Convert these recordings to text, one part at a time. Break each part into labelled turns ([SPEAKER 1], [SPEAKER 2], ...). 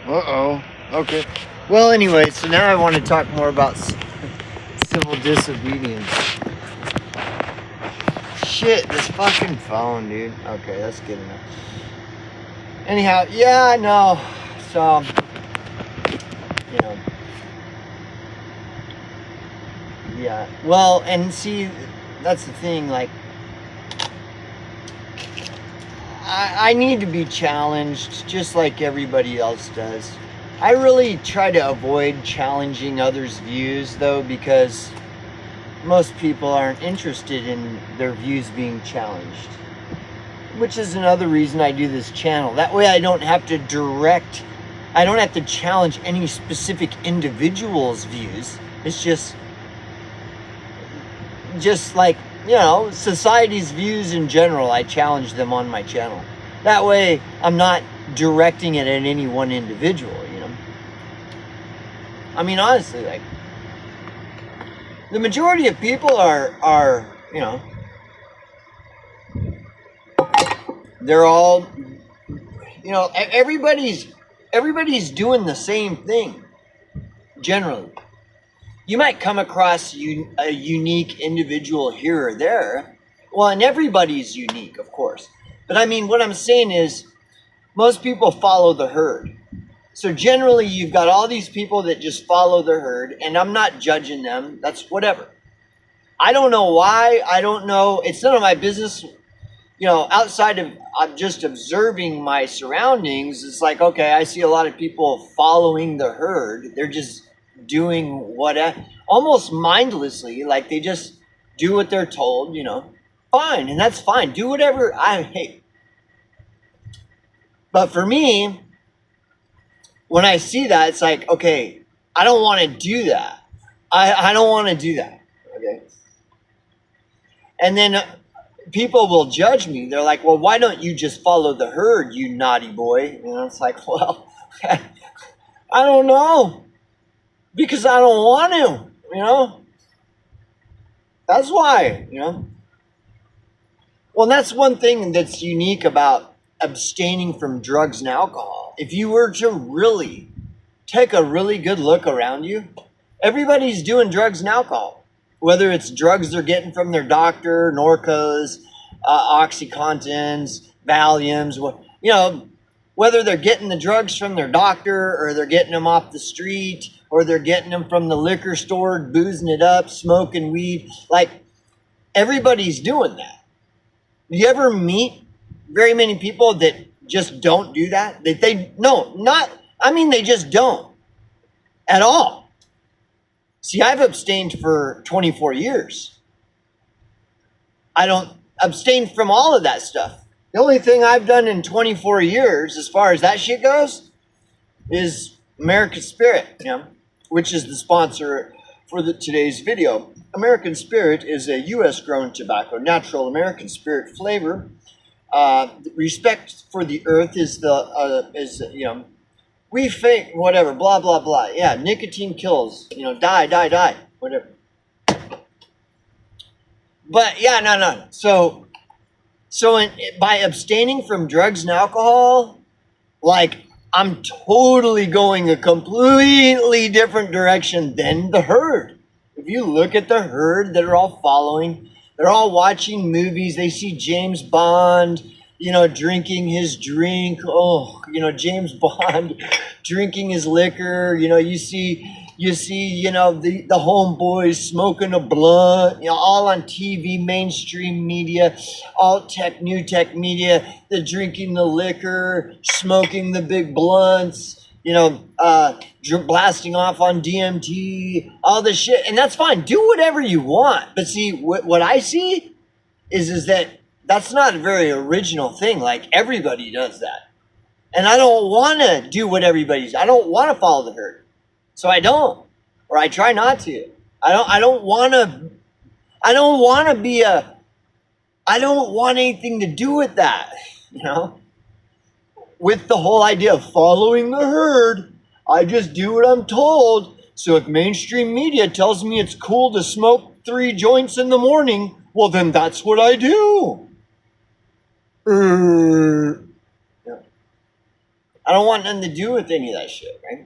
[SPEAKER 1] Uh-oh. Okay. Well, anyway, so now I want to talk more about civil disobedience. Shit, this fucking phone, dude. Okay, that's good enough. Anyhow, yeah, I know. So, you know. Yeah. Well, and see, that's the thing, like, I need to be challenged just like everybody else does. I really try to avoid challenging others' views, though, because most people aren't interested in their views being challenged. Which is another reason I do this channel. That way I don't have to challenge any specific individual's views. It's just like, society's views in general, I challenge them on my channel. That way I'm not directing it at any one individual, I mean, honestly, like, the majority of people are they're all, everybody's doing the same thing, generally. You might come across a unique individual here or there. Well, and everybody's unique, of course. But I mean, what I'm saying is, most people follow the herd. So generally, you've got all these people that just follow the herd, and I'm not judging them. That's whatever. I don't know why. I don't know. It's none of my business. Outside of I'm just observing my surroundings, it's like, okay, I see a lot of people following the herd. They're just doing almost mindlessly, like they just do what they're told, fine, and that's fine. Do whatever I hate. But for me, when I see that, it's like, okay, I don't want to do that. I don't want to do that. Okay. And then people will judge me. They're like, well, why don't you just follow the herd, you naughty boy? It's like, well, I don't know. Because I don't want to, That's why, Well, that's one thing that's unique about abstaining from drugs and alcohol. If you were to really take a really good look around you, everybody's doing drugs and alcohol. Whether it's drugs they're getting from their doctor, Norcos, Oxycontins, Valiums, whether they're getting the drugs from their doctor or they're getting them off the street or they're getting them from the liquor store, boozing it up, smoking weed. Like, everybody's doing that. You ever meet very many people that just don't do that? They just don't at all. See, I've abstained for 24 years. I don't abstain from all of that stuff. The only thing I've done in 24 years, as far as that shit goes, is American Spirit, which is the sponsor for today's video. American Spirit is a U.S. grown tobacco, natural American Spirit flavor. Respect for the earth is we think whatever, blah blah blah. Yeah, nicotine kills. Die, whatever. But yeah, no. So by abstaining from drugs and alcohol, like, I'm totally going a completely different direction than the herd. If you look at the herd that are all following, they're all watching movies. They see James Bond, drinking his drink. Oh, James Bond drinking his liquor. You see, the homeboys smoking a blunt, all on TV, mainstream media, new tech media. They're drinking the liquor, smoking the big blunts, blasting off on DMT, all this shit. And that's fine. Do whatever you want. But see, what I see is that that's not a very original thing. Like, everybody does that. And I don't want to do what everybody's. I don't want to follow the herd. So I don't, or I try not to. I don't want anything to do with that, with the whole idea of following the herd. I just do what I'm told. So if mainstream media tells me it's cool to smoke 3 joints in the morning, well, then that's what I do. Yeah. I don't want nothing to do with any of that shit, right?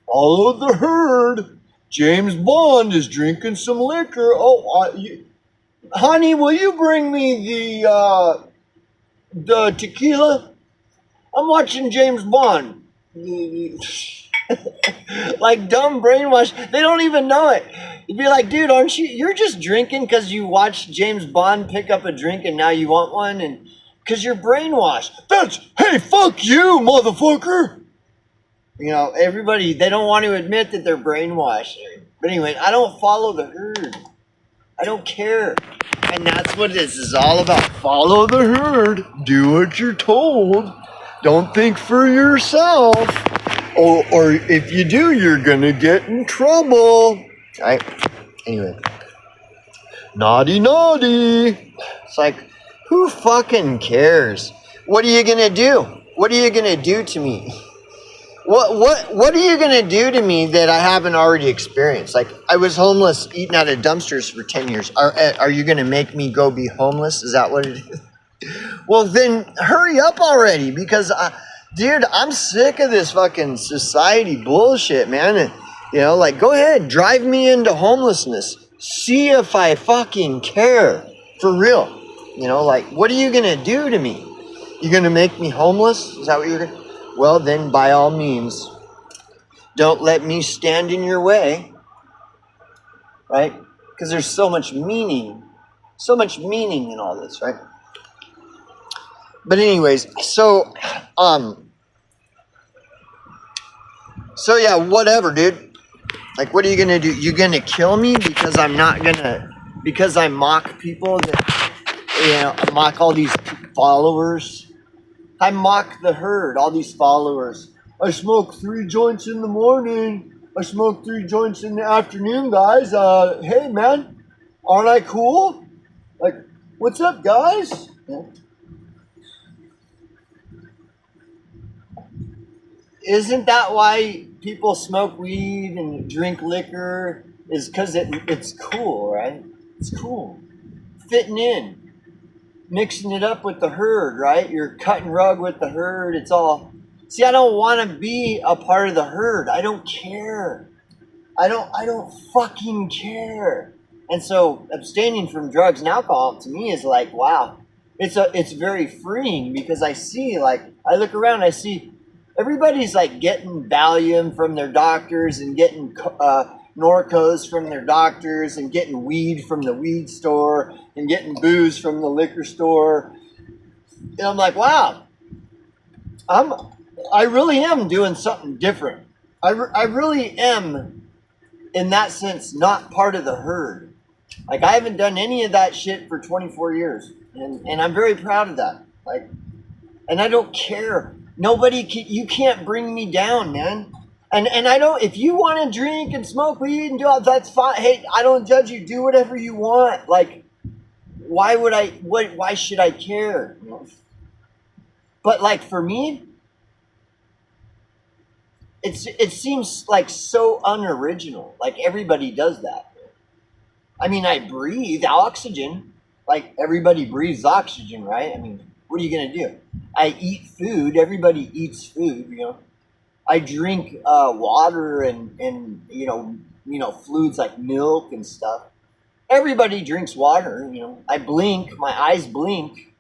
[SPEAKER 1] Follow the herd. James Bond is drinking some liquor. Oh, honey, will you bring me the tequila? I'm watching James Bond. Like dumb brainwash. They don't even know it. You'd be like, dude, aren't you? You're just drinking because you watched James Bond pick up a drink and now you want one, and because you're brainwashed. Hey, fuck you, motherfucker. You know, everybody, they don't want to admit that they're brainwashed. But anyway, I don't follow the herd. I don't care. And that's what this is all about. Follow the herd. Do what you're told. Don't think for yourself. Or if you do, you're going to get in trouble. Right? Anyway. Naughty, naughty. It's like, who fucking cares? What are you going to do? What are you going to do to me? What are you going to do to me that I haven't already experienced? Like, I was homeless eating out of dumpsters for 10 years. Are you going to make me go be homeless? Is that what it is? Well, then hurry up already, because, dude, I'm sick of this fucking society bullshit, man. You know, like, go ahead, drive me into homelessness. See if I fucking care. For real. You know, like, what are you going to do to me? You going to make me homeless? Is that what you're going to... Well, then, by all means, don't let me stand in your way, right? Because there's so much meaning in all this, right? But anyways, so yeah, whatever, dude. Like, what are you gonna do? You're gonna kill me because because I mock people that, you know, I mock all these followers. I mock the herd, all these followers. I smoke 3 joints in the morning. I smoke 3 joints in the afternoon, guys. Hey, man, aren't I cool? Like, what's up, guys? Yeah. Isn't that why people smoke weed and drink liquor? Is because it's cool, right? It's cool. Fitting in. Mixing it up with the herd, right? You're cutting rug with the herd. It's all... See, I don't want to be a part of the herd. I don't care. I don't fucking care. And so abstaining from drugs and alcohol to me is like, wow. It's very freeing, because I see, like, I look around, I see everybody's like getting Valium from their doctors and getting Norcos from their doctors and getting weed from the weed store and getting booze from the liquor store. And I'm like, wow, I really am doing something different. I really am, in that sense, not part of the herd. Like, I haven't done any of that shit for 24 years. And I'm very proud of that. Like, and I don't care. You can't bring me down, man. And I don't, if you want to drink and smoke weed and do all, that's fine. Hey, I don't judge you. Do whatever you want. Like, why should I care? But like, for me, it seems like so unoriginal. Like, everybody does that. I mean, I breathe oxygen. Like, everybody breathes oxygen, right? I mean, what are you going to do? I eat food. Everybody eats food, you know. I drink water and you know fluids like milk and stuff. Everybody drinks water, you know. I blink, my eyes blink,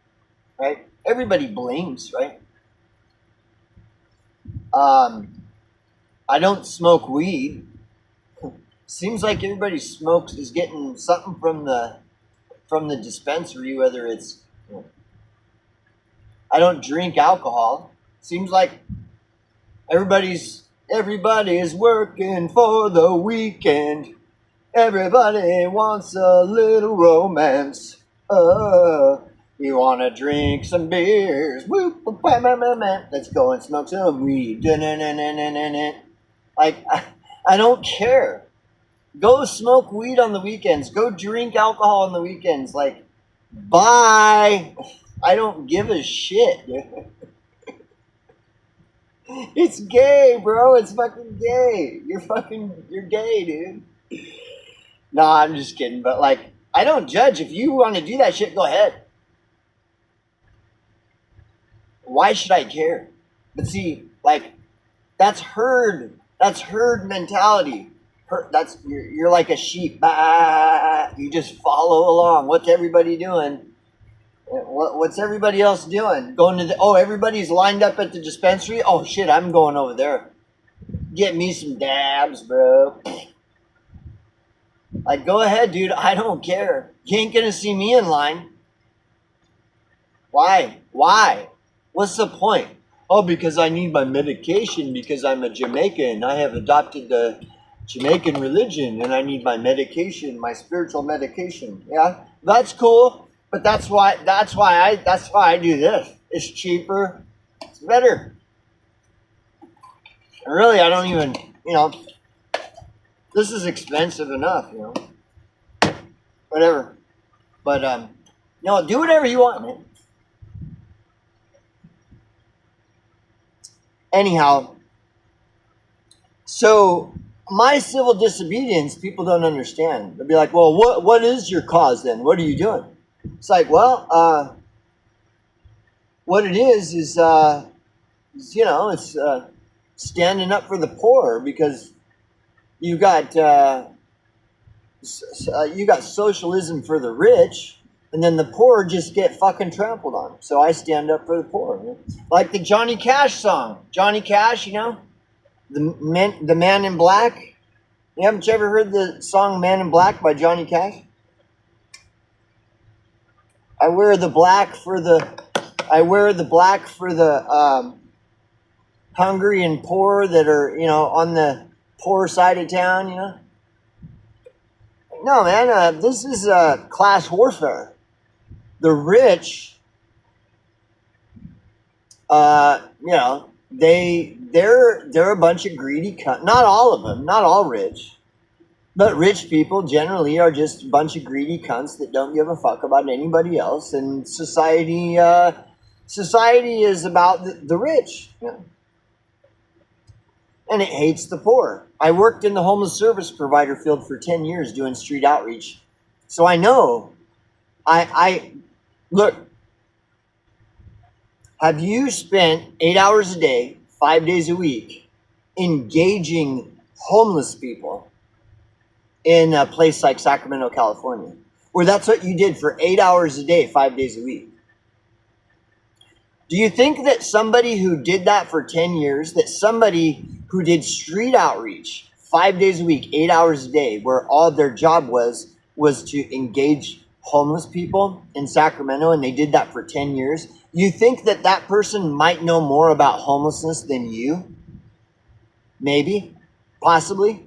[SPEAKER 1] right? Everybody blinks, right? I don't smoke weed. Seems like everybody smokes is getting something from the dispensary, whether it's, you know. I don't drink alcohol. Seems like everybody is working for the weekend. Everybody wants a little romance. You want to drink some beers. Let's go and smoke some weed. Like, I don't care. Go smoke weed on the weekends. Go drink alcohol on the weekends. Like, bye. I don't give a shit. It's gay, bro. It's fucking gay. You're gay, dude. No, I'm just kidding. But like, I don't judge. If you want to do that shit, go ahead. Why should I care? But see, like, that's herd. That's herd mentality. That's you're like a sheep. Bah, you just follow along. What's everybody doing? What's everybody else doing? Going to the everybody's lined up at the dispensary. Oh shit, I'm going over there. Get me some dabs, bro. Like, go ahead, dude. I don't care. You ain't gonna see me in line. Why? Why? What's the point? Oh, because I need my medication because I'm a Jamaican. I have adopted the Jamaican religion and I need my medication, my spiritual medication. Yeah, that's cool. But that's why I do this. It's cheaper. It's better. And really, I don't even, this is expensive enough, whatever. But, do whatever you want, man. Anyhow, so my civil disobedience, people don't understand. They'll be like, well, what is your cause then? What are you doing? It's like, well, what it is, it's standing up for the poor because you got socialism for the rich, and then the poor just get fucking trampled on. So I stand up for the poor. Like the Johnny Cash song. Johnny Cash, the Man in Black. Haven't you ever heard the song Man in Black by Johnny Cash? I wear the black for the hungry and poor that are, on the poor side of town, No, man, this is class warfare. The rich, they're a bunch of greedy not all of them, not all rich, but rich people generally are just a bunch of greedy cunts that don't give a fuck about anybody else, and society is about the rich, and it hates the poor. I worked in the homeless service provider field for 10 years doing street outreach, so I know. Look, have you spent 8 hours a day, 5 days a week, engaging homeless people in a place like Sacramento, California, where that's what you did for 8 hours a day, 5 days a week? Do you think that somebody who did that for 10 years, that somebody who did street outreach 5 days a week, 8 hours a day, where all their job was to engage homeless people in Sacramento, and they did that for 10 years, you think that that person might know more about homelessness than you? Maybe, possibly.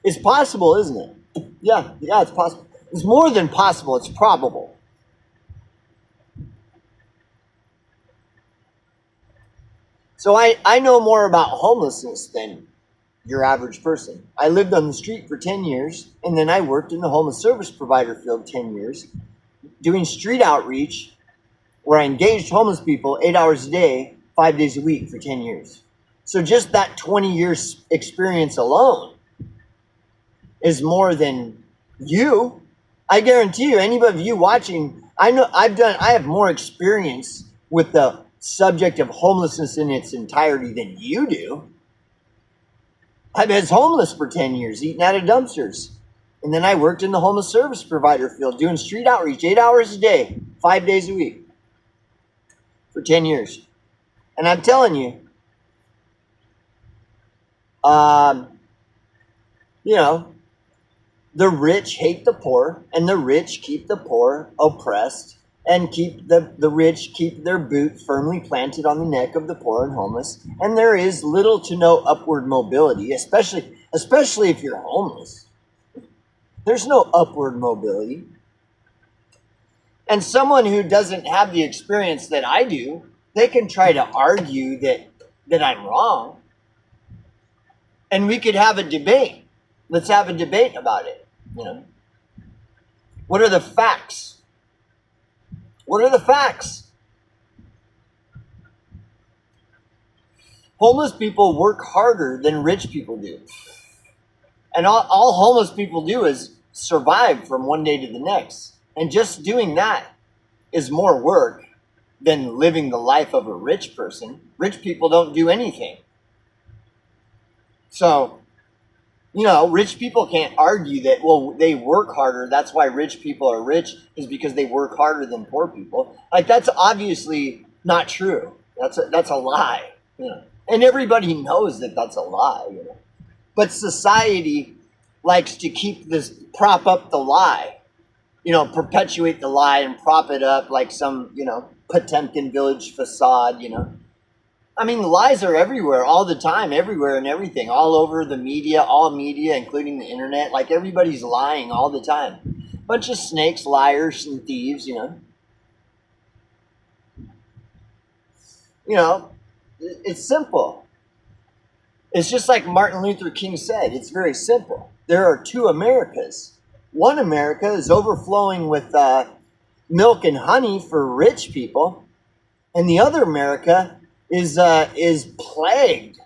[SPEAKER 1] It's possible, isn't it? Yeah, it's possible. It's more than possible, it's probable. So I know more about homelessness than your average person. I lived on the street for 10 years, and then I worked in the homeless service provider field 10 years, doing street outreach, where I engaged homeless people 8 hours a day, 5 days a week for 10 years. So just that 20 years experience alone is more than you. I guarantee you, any of you watching, I have more experience with the subject of homelessness in its entirety than you do. I was homeless for 10 years, eating out of dumpsters. And then I worked in the homeless service provider field, doing street outreach 8 hours a day, 5 days a week for 10 years. And I'm telling you, the rich hate the poor, and the rich keep the poor oppressed, and keep the rich keep their boot firmly planted on the neck of the poor and homeless. And there is little to no upward mobility, especially if you're homeless. There's no upward mobility. And someone who doesn't have the experience that I do, they can try to argue that I'm wrong. And we could have a debate. Let's have a debate about it. What are the facts? What are the facts? Homeless people work harder than rich people do. And all homeless people do is survive from one day to the next. And just doing that is more work than living the life of a rich person. Rich people don't do anything. So, rich people can't argue that, well, they work harder. That's why rich people are rich, is because they work harder than poor people. Like, that's obviously not true. That's a lie. And everybody knows that that's a lie. But society likes to prop up the lie, perpetuate the lie and prop it up like some, Potemkin village facade, I mean, lies are everywhere, all the time, everywhere and everything, all over the media, all media, including the internet. Like, everybody's lying all the time. Bunch of snakes, liars, and thieves, It's simple. It's just like Martin Luther King said. It's very simple. There are two Americas. One America is overflowing with milk and honey for rich people, and the other America is plagued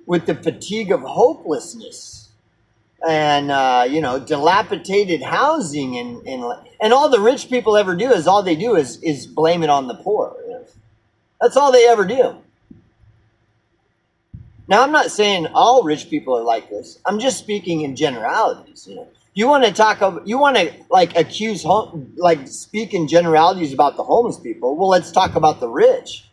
[SPEAKER 1] with the fatigue of hopelessness and dilapidated housing and all the rich people ever do is blame it on the poor. That's all they ever do. Now, I'm not saying all rich people are like this. I'm just speaking in generalities. You want to speak in generalities about the homeless people. Well, let's talk about the rich.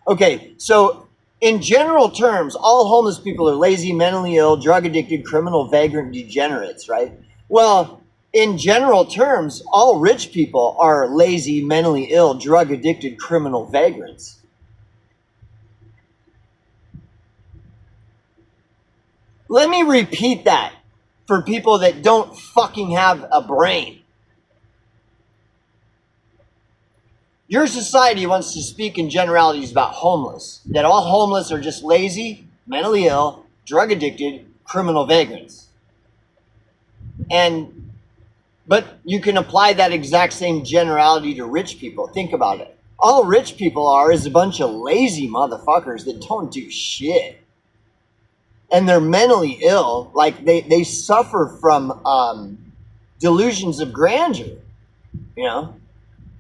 [SPEAKER 1] Okay, so in general terms, all homeless people are lazy, mentally ill, drug addicted, criminal, vagrant, degenerates, right? Well, in general terms, all rich people are lazy, mentally ill, drug addicted, criminal, vagrants. Let me repeat that for people that don't fucking have a brain. Your society wants to speak in generalities about homeless, that all homeless are just lazy, mentally ill, drug addicted, criminal vagrants. But you can apply that exact same generality to rich people. Think about it. All rich people is a bunch of lazy motherfuckers that don't do shit. And they're mentally ill, like they suffer from delusions of grandeur,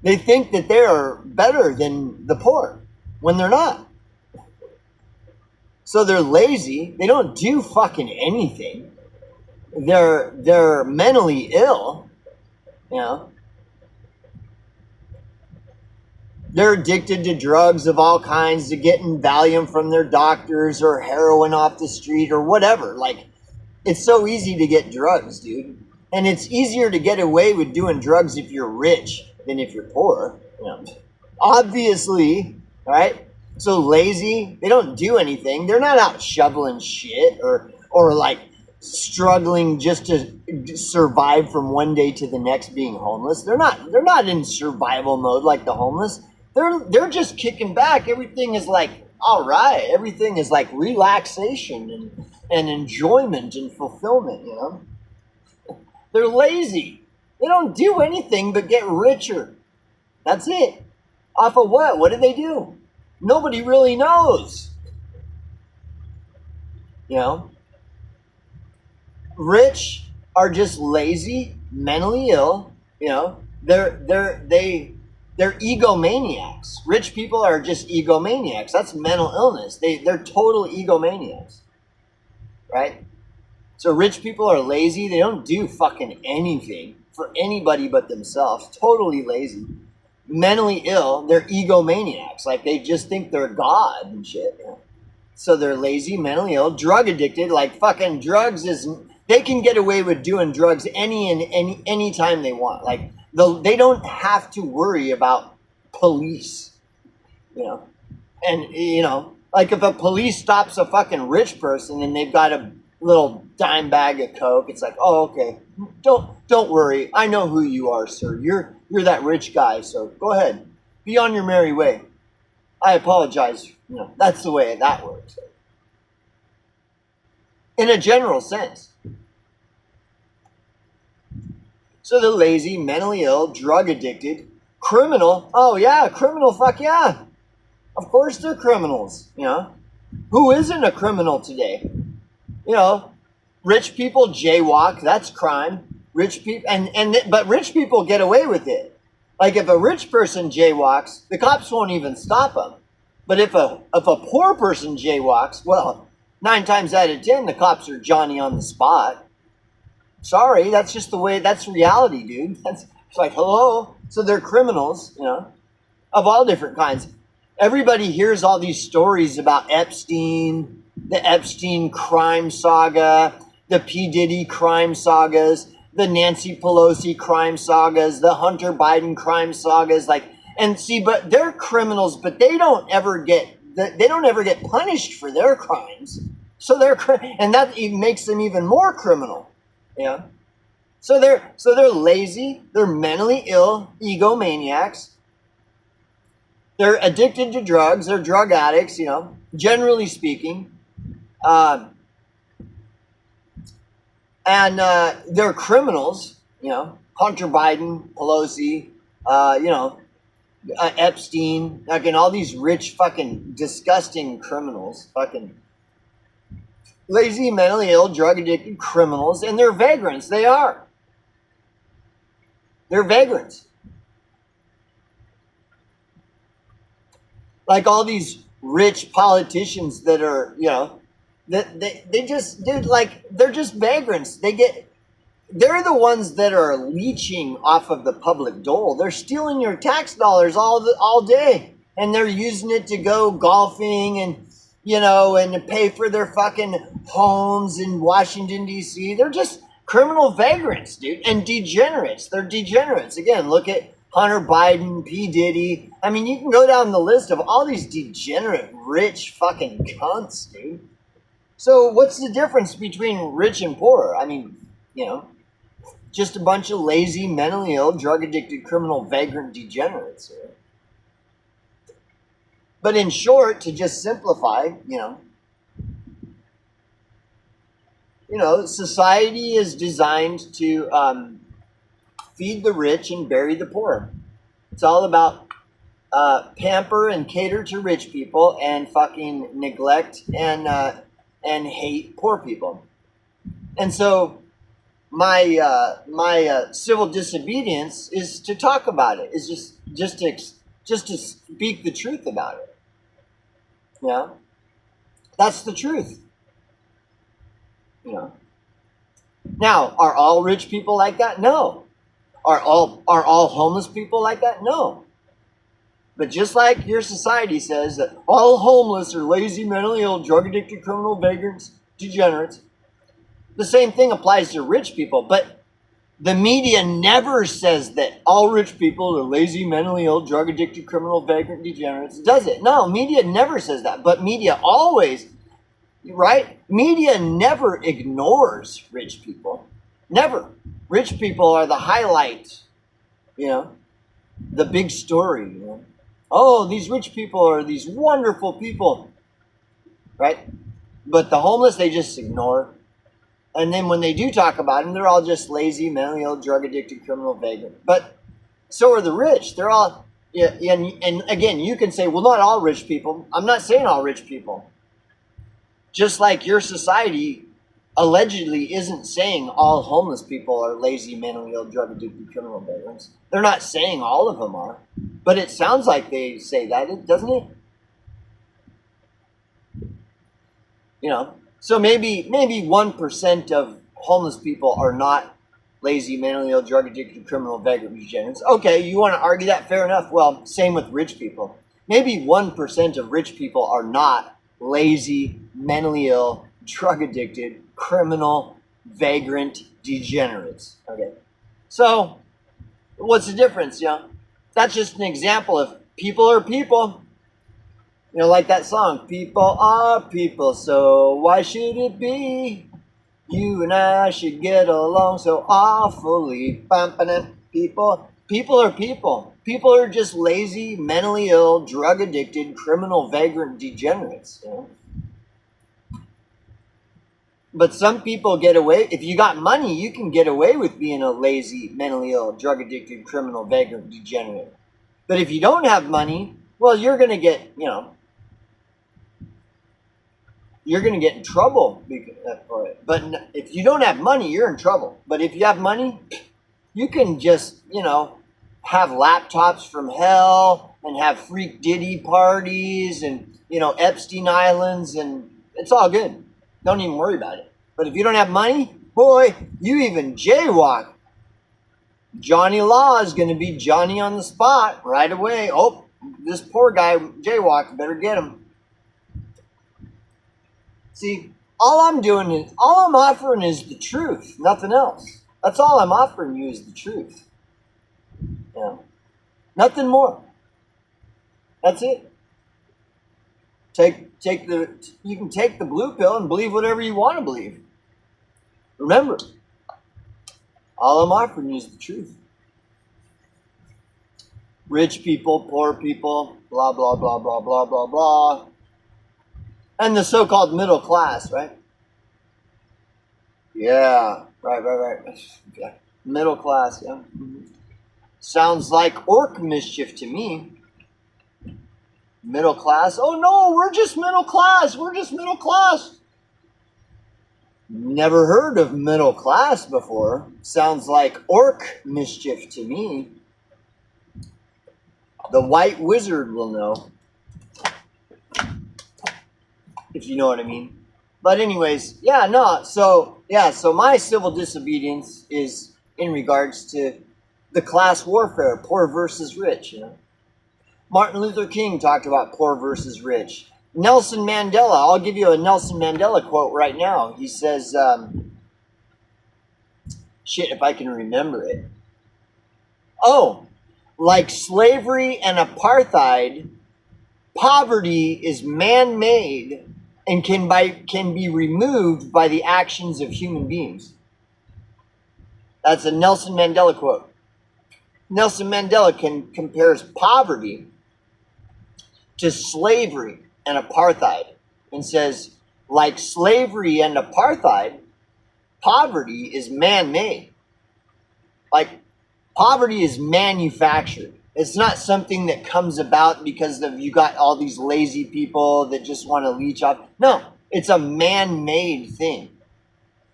[SPEAKER 1] They think that they are better than the poor when they're not. So they're lazy. They don't do fucking anything. They're mentally ill, They're addicted to drugs of all kinds, to getting Valium from their doctors or heroin off the street or whatever. Like, it's so easy to get drugs, dude. And it's easier to get away with doing drugs if you're rich than if you're poor. Obviously, right? So lazy, they don't do anything. They're not out shoveling shit or like struggling just to survive from one day to the next being homeless. They're not in survival mode like the homeless. They're just kicking back. Everything is like, all right. Everything is like relaxation and enjoyment and fulfillment, They're lazy. They don't do anything but get richer. That's it. Off of what? What do they do? Nobody really knows. Rich are just lazy, mentally ill. They're egomaniacs. Rich people are just egomaniacs. That's mental illness. They're total egomaniacs, right? So rich people are lazy. They don't do fucking anything for anybody but themselves. Totally lazy. Mentally ill. They're egomaniacs. Like, they just think they're God and shit. So they're lazy, mentally ill, drug addicted. Like, fucking drugs they can get away with doing drugs any time they want. Like, they don't have to worry about police, And, like, if a police stops a fucking rich person and they've got a little dime bag of coke, it's like, oh, okay, don't worry. I know who you are, sir. You're that rich guy, so go ahead. Be on your merry way. I apologize. That's the way that works. In a general sense. So they're lazy, mentally ill, drug addicted, criminal. Oh yeah, criminal, fuck yeah. Of course they're criminals, Who isn't a criminal today? Rich people jaywalk, that's crime. Rich people but rich people get away with it. Like if a rich person jaywalks, the cops won't even stop him. But if a poor person jaywalks, well, 9 times out of 10, the cops are Johnny on the spot. Sorry, that's just the way. That's reality, dude. It's like, hello. So they're criminals, of all different kinds. Everybody hears all these stories about Epstein, the Epstein crime saga, the P. Diddy crime sagas, the Nancy Pelosi crime sagas, the Hunter Biden crime sagas, but they're criminals, but they don't ever get punished for their crimes. So and that even makes them even more criminal. Yeah. So they're lazy, they're mentally ill, egomaniacs. They're addicted to drugs, they're drug addicts, generally speaking. And they're criminals, Hunter Biden, Pelosi, Epstein, all these rich fucking disgusting criminals, fucking lazy, mentally ill, drug addicted criminals, and they're vagrants. They are. They're vagrants. Like all these rich politicians that are, they just, dude, they're just vagrants. They're the ones that are leeching off of the public dole. They're stealing your tax dollars all day, and they're using it to go golfing and to pay for their fucking homes in Washington, D.C. They're just criminal vagrants, dude, and degenerates. They're degenerates. Again, look at Hunter Biden, P. Diddy. I mean, you can go down the list of all these degenerate, rich fucking cunts, dude. So what's the difference between rich and poor? I mean, just a bunch of lazy, mentally ill, drug-addicted, criminal, vagrant degenerates here. But in short, to just simplify, society is designed to feed the rich and bury the poor. It's all about pamper and cater to rich people and fucking neglect and hate poor people. And so my civil disobedience is to talk about it. Is just to speak the truth about it. Yeah, that's the truth. Now, are all rich people like that? No. Are all homeless people like that? No. But just like your society says that all homeless are lazy, mentally ill, drug addicted, criminal, vagrants, degenerates, the same thing applies to rich people. But the media never says that all rich people are lazy, mentally ill, drug addicted, criminal, vagrant, degenerates, does it? No, media never says that. But media always, right? Media never ignores rich people. Never. Rich people are the highlight, the big story. Oh, these rich people are these wonderful people, right? But the homeless, they just ignore. And then when they do talk about them, they're all just lazy, mentally ill, drug addicted, criminal, vagrant. But so are the rich. They're all, and again, you can say, well, not all rich people. I'm not saying all rich people. Just like your society allegedly isn't saying all homeless people are lazy, mentally ill, drug addicted, criminal, vagrants. They're not saying all of them are. But it sounds like they say that, doesn't it? So maybe 1% of homeless people are not lazy, mentally ill, drug addicted, criminal, vagrant, degenerates. Okay, you want to argue that? Fair enough. Well, same with rich people. Maybe 1% of rich people are not lazy, mentally ill, drug addicted, criminal, vagrant, degenerates. Okay, so what's the difference? That's just an example of people are people. Like that song, people are people, so why should it be? You and I should get along so awfully. People are people. People are just lazy, mentally ill, drug addicted, criminal, vagrant degenerates. But some people get away. If you got money, you can get away with being a lazy, mentally ill, drug addicted, criminal, vagrant degenerate. But if you don't have money, well, you're going to get, you're going to get in trouble for it. But if you don't have money, you're in trouble. But if you have money, you can just, have laptops from hell and have freak Diddy parties and, Epstein Islands, and it's all good. Don't even worry about it. But if you don't have money, boy, you even jaywalk. Johnny Law is going to be Johnny on the spot right away. Oh, this poor guy jaywalked, better get him. See, all I'm offering is the truth, nothing else. That's all I'm offering you is the truth. Nothing more. That's it. You can take the blue pill and believe whatever you want to believe. Remember, all I'm offering you is the truth. Rich people, poor people, blah, blah, blah, blah, blah, blah, blah. And the so-called middle class, right? Yeah, right. Yeah. Middle class, yeah. Mm-hmm. Sounds like orc mischief to me. Middle class? Oh no, we're just middle class. Never heard of middle class before. Sounds like orc mischief to me. The white wizard will know. If you know what I mean. But anyways, so my civil disobedience is in regards to the class warfare, poor versus rich, Martin Luther King talked about poor versus rich. Nelson Mandela, I'll give you a Nelson Mandela quote right now. He says, if I can remember it. Oh, like slavery and apartheid, poverty is man-made and can be removed by the actions of human beings. That's a Nelson Mandela quote. Nelson Mandela compares poverty to slavery and apartheid and says, like slavery and apartheid, poverty is man-made. Like poverty is manufactured. It's not something that comes about because you got all these lazy people that just want to leech off. No, it's a man-made thing.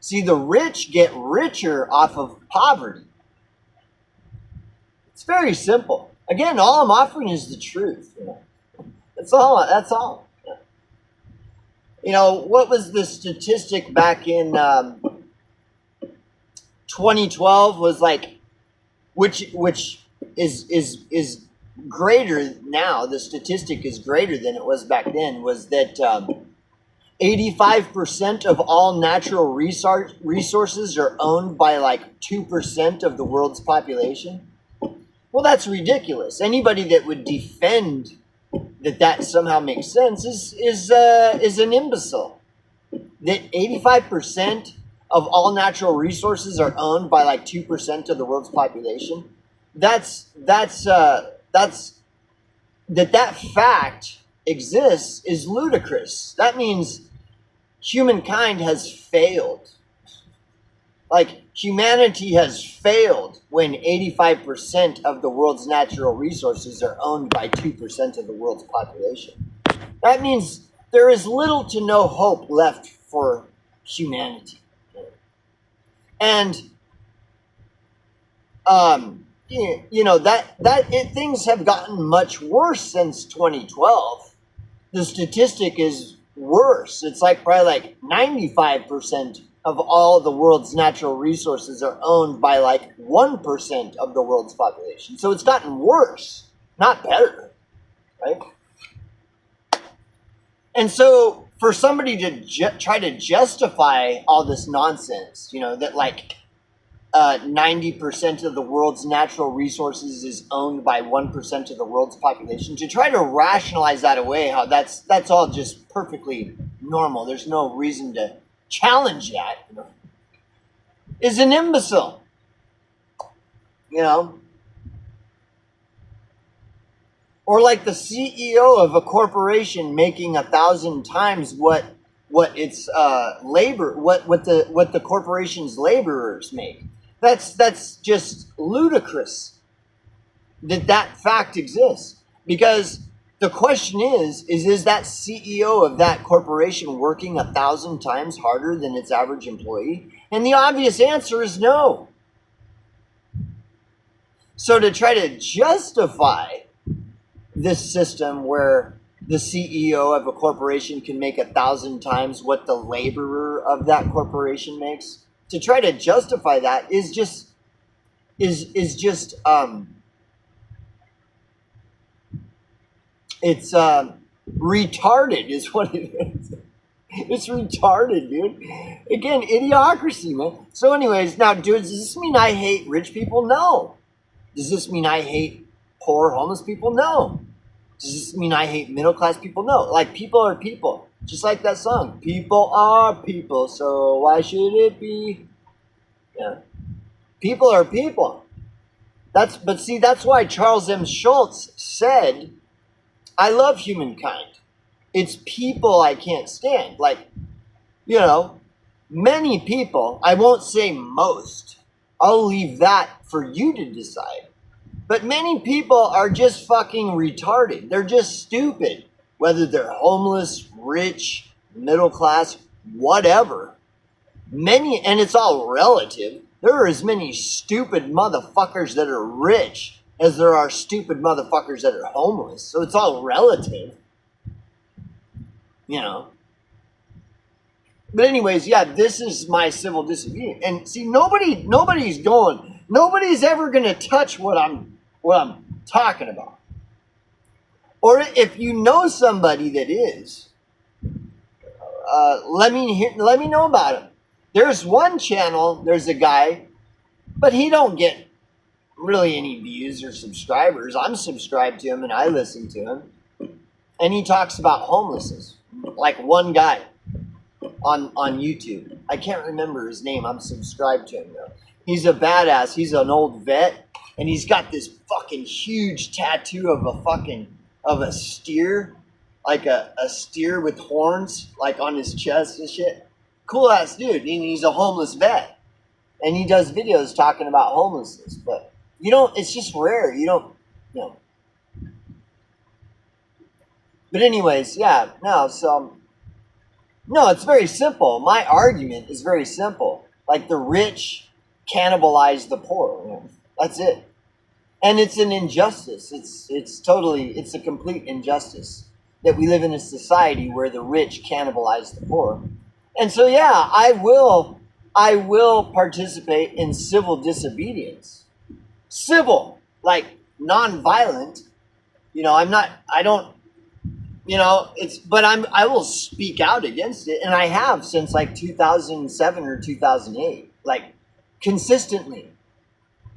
[SPEAKER 1] See, the rich get richer off of poverty. It's very simple. Again, all I'm offering is the truth. That's all. What was the statistic back in 2012 was like, which is greater now, the statistic is greater than it was back then, was that 85% of all natural resources are owned by like 2% of the world's population. Well, that's ridiculous. Anybody that would defend that somehow makes sense is an imbecile. That 85% of all natural resources are owned by like 2% of the world's population. That fact exists is ludicrous. That means humankind has failed. Like humanity has failed when 85% of the world's natural resources are owned by 2% of the world's population. That means there is little to no hope left for humanity. And things have gotten much worse since 2012. The statistic is worse. It's like probably like 95% of all the world's natural resources are owned by like 1% of the world's population. So it's gotten worse, not better, right? And so for somebody to try to justify all this nonsense, that like 90% of the world's natural resources is owned by 1% of the world's population, to try to rationalize that away, how that's all just perfectly normal, there's no reason to challenge that, is an imbecile. Or like the CEO of a corporation making 1,000 times what its what the corporation's laborers make. That's just ludicrous that fact exists. Because the question is that CEO of that corporation working 1,000 times harder than its average employee? And the obvious answer is no. So to try to justify this system where the CEO of a corporation can make 1,000 times what the laborer of that corporation makes, to try to justify that is just it's retarded is what it is. It's retarded, dude. Again, idiocracy, man. So anyways, now, dude, does this mean I hate rich people? No. Does this mean I hate poor homeless people? No. Does this mean I hate middle class people? No. Like, people are people. Just like that song. People are people, so why should it be? Yeah. People are people. But see, that's why Charles M. Schultz said, I love humankind. It's people I can't stand. Like, many people, I won't say most. I'll leave that for you to decide. But many people are just fucking retarded. They're just stupid. Whether they're homeless, rich, middle class, whatever. And it's all relative. There are as many stupid motherfuckers that are rich as there are stupid motherfuckers that are homeless. So it's all relative. But anyways, yeah, this is my civil disobedience. And see, nobody's ever going to touch what I'm talking about. Or if you know somebody that is, let me know about him. There's one channel, there's a guy, but he don't get really any views or subscribers. I'm subscribed to him and I listen to him. And he talks about homelessness. Like one guy on YouTube. I can't remember his name. I'm subscribed to him though. He's a badass. He's an old vet. And he's got this fucking huge tattoo of a steer. Like a steer with horns, like on his chest and shit. Cool ass dude. And he's a homeless vet. And he does videos talking about homelessness. But it's just rare. But anyways, yeah, no, it's very simple. My argument is very simple. Like, the rich cannibalize the poor. That's it. And it's an injustice. It's a complete injustice that we live in a society where the rich cannibalize the poor. And so, yeah, I will participate in civil disobedience. Civil, like non-violent. I will speak out against it, and I have since like 2007 or 2008, like consistently,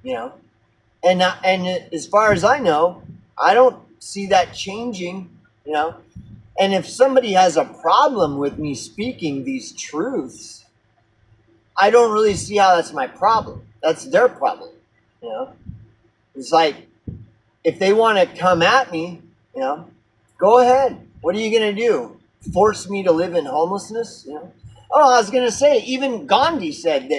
[SPEAKER 1] and as far as I know, I don't see that changing, and if somebody has a problem with me speaking these truths, I don't really see how that's my problem. That's their problem, It's like, if they want to come at me, go ahead. What are you going to do? Force me to live in homelessness? Oh, I was going to say, even Gandhi said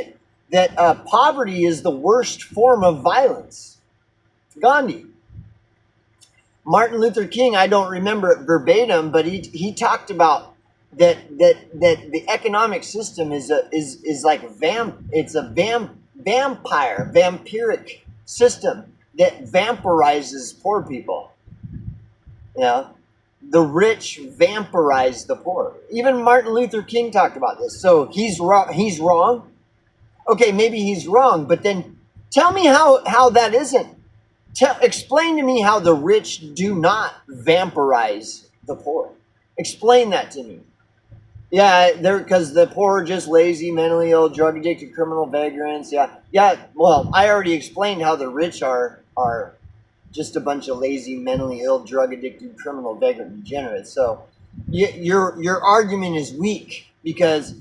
[SPEAKER 1] that poverty is the worst form of violence. Gandhi. Martin Luther King, I don't remember it verbatim, but he talked about that the economic system is like vampiric system that vampirizes poor people. The rich vampirize the poor. Even Martin Luther King talked about this. So he's wrong. Okay, maybe he's wrong, but then tell me how that isn't. Explain to me how the rich do not vampirize the poor. Explain that to me. Yeah, because the poor are just lazy, mentally ill, drug addicted, criminal vagrants. Yeah. Well, I already explained how the rich are just a bunch of lazy, mentally ill, drug-addicted, criminal, vagrant degenerates. So your argument is weak, because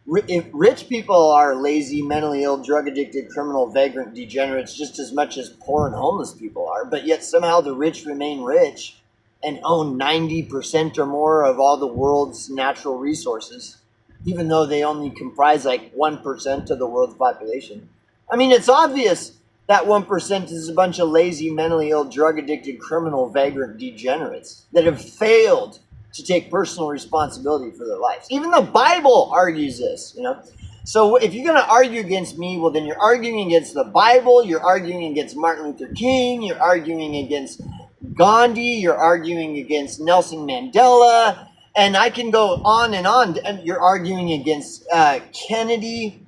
[SPEAKER 1] if rich people are lazy, mentally ill, drug-addicted, criminal, vagrant degenerates just as much as poor and homeless people are, but yet somehow the rich remain rich and own 90% or more of all the world's natural resources, even though they only comprise like 1% of the world's population. I mean, it's obvious that 1% is a bunch of lazy, mentally ill, drug-addicted, criminal, vagrant degenerates that have failed to take personal responsibility for their lives. Even the Bible argues this, So if you're going to argue against me, well, then you're arguing against the Bible, you're arguing against Martin Luther King, you're arguing against Gandhi, you're arguing against Nelson Mandela, and I can go on, and you're arguing against Kennedy.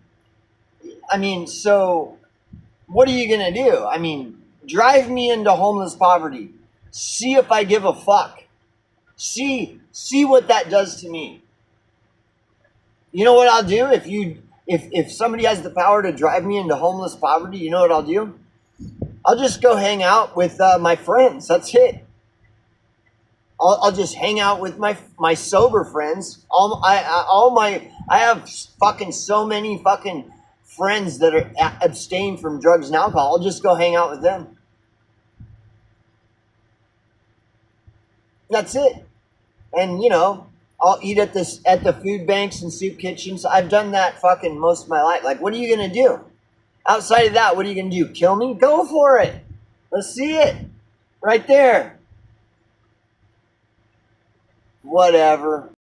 [SPEAKER 1] I mean, so what are you going to do? I mean, drive me into homeless poverty. See if I give a fuck. See what that does to me. You know what I'll do if somebody has the power to drive me into homeless poverty? You know what I'll do? I'll just go hang out with my friends. That's it. I'll just hang out with my sober friends. I have fucking so many fucking friends that are abstain from drugs and alcohol. I'll just go hang out with them. That's it. And I'll eat at the food banks and soup kitchens. I've done that fucking most of my life. Like, what are you gonna do? Outside of that, what are you gonna do? Kill me? Go for it. Let's see it. Right there. Whatever.